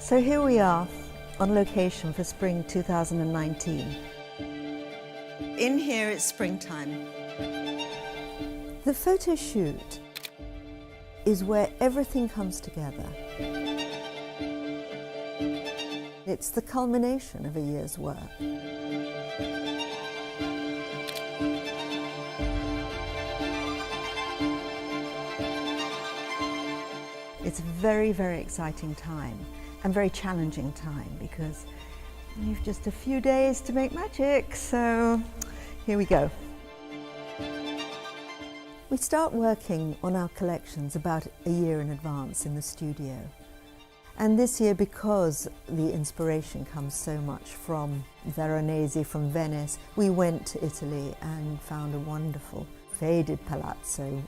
So here we are on location for spring 2019. In here it's springtime. The photo shoot is where everything comes together. It's the culmination of a year's work. It's a very, very exciting time and very challenging time because you've just a few days to make magic, so here we go. We start working on our collections about a year in advance in the studio. And this year, because the inspiration comes so much from Veronese, from Venice, we went to Italy and found a wonderful faded palazzo.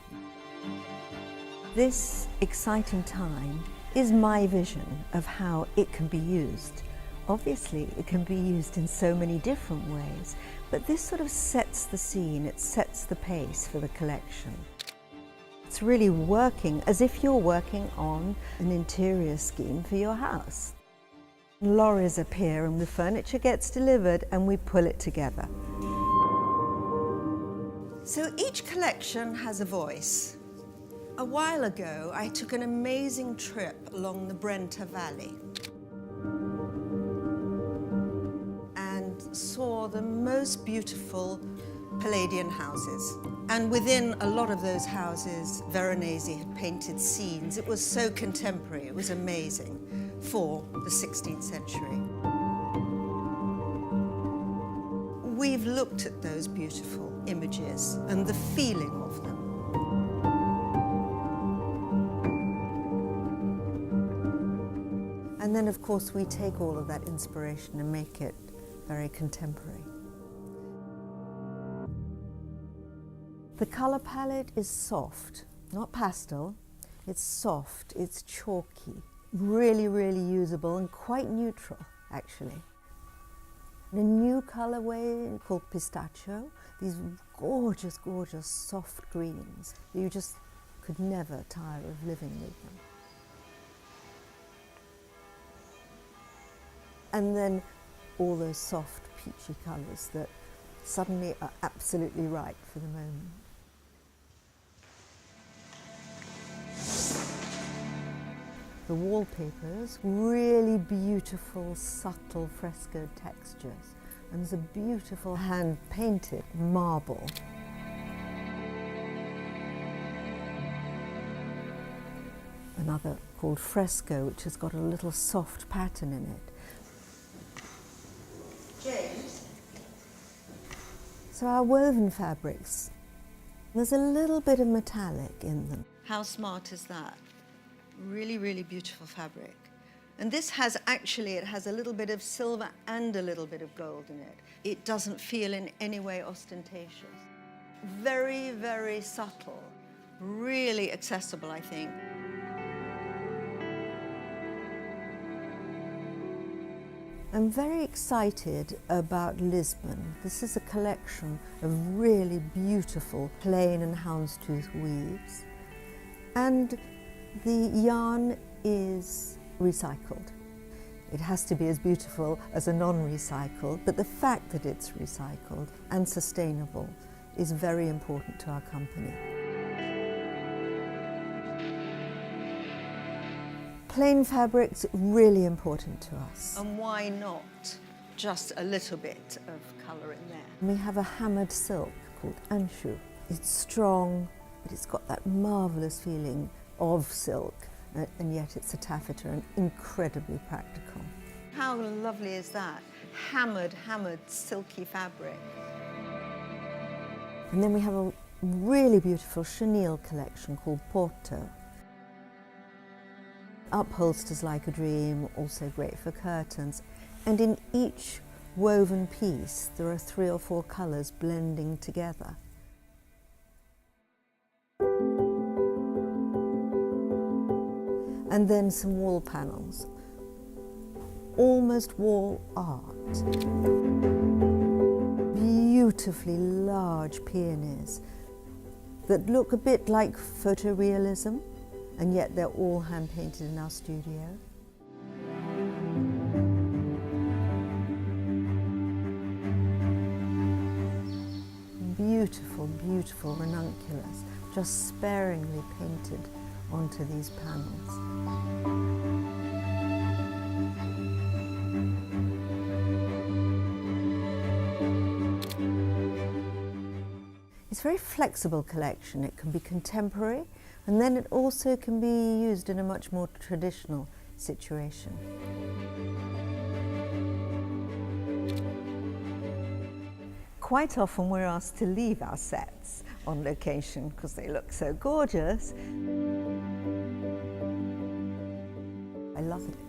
This exciting time is my vision of how it can be used. Obviously, it can be used in so many different ways, but this sort of sets the scene, it sets the pace for the collection. It's really working as if you're working on an interior scheme for your house. Lorries appear and the furniture gets delivered and we pull it together. So each collection has a voice. A while ago, I took an amazing trip along the Brenta Valley and saw the most beautiful Palladian houses. And within a lot of those houses, Veronese had painted scenes. It was so contemporary, it was amazing for the 16th century. We've looked at those beautiful images and the feeling of them. And then, of course, we take all of that inspiration and make it very contemporary. The colour palette is soft, not pastel. It's soft, it's chalky, really, really usable and quite neutral, actually. And a new colourway called pistachio, these gorgeous, gorgeous soft greens. You just could never tire of living with them. And then all those soft, peachy colours that suddenly are absolutely right for the moment. The wallpapers, really beautiful, subtle fresco textures. And there's a beautiful hand-painted marble. Another called fresco, which has got a little soft pattern in it. James? So our woven fabrics, there's a little bit of metallic in them. How smart is that? Really, really beautiful fabric. And this has actually, it has a little bit of silver and a little bit of gold in it. It doesn't feel in any way ostentatious. Very, very subtle, really accessible, I think. I'm very excited about Lisbon. This is a collection of really beautiful plain and houndstooth weaves. And the yarn is recycled. It has to be as beautiful as a non-recycled, but the fact that it's recycled and sustainable is very important to our company. Plain fabrics, really important to us. And why not just a little bit of colour in there? We have a hammered silk called anshu. It's strong, but it's got that marvellous feeling of silk, and yet it's a taffeta and incredibly practical. How lovely is that? Hammered, silky fabric. And then we have a really beautiful chenille collection called Porto. Upholsters like a dream, also great for curtains. And in each woven piece, there are 3 or 4 colours blending together. And then some wall panels, almost wall art. Beautifully large peonies that look a bit like photorealism, and yet they're all hand-painted in our studio. beautiful, beautiful ranunculus, just sparingly painted onto these panels. It's a very flexible collection. It can be contemporary, and then it also can be used in a much more traditional situation. Quite often we're asked to leave our sets on location because they look so gorgeous. I love it.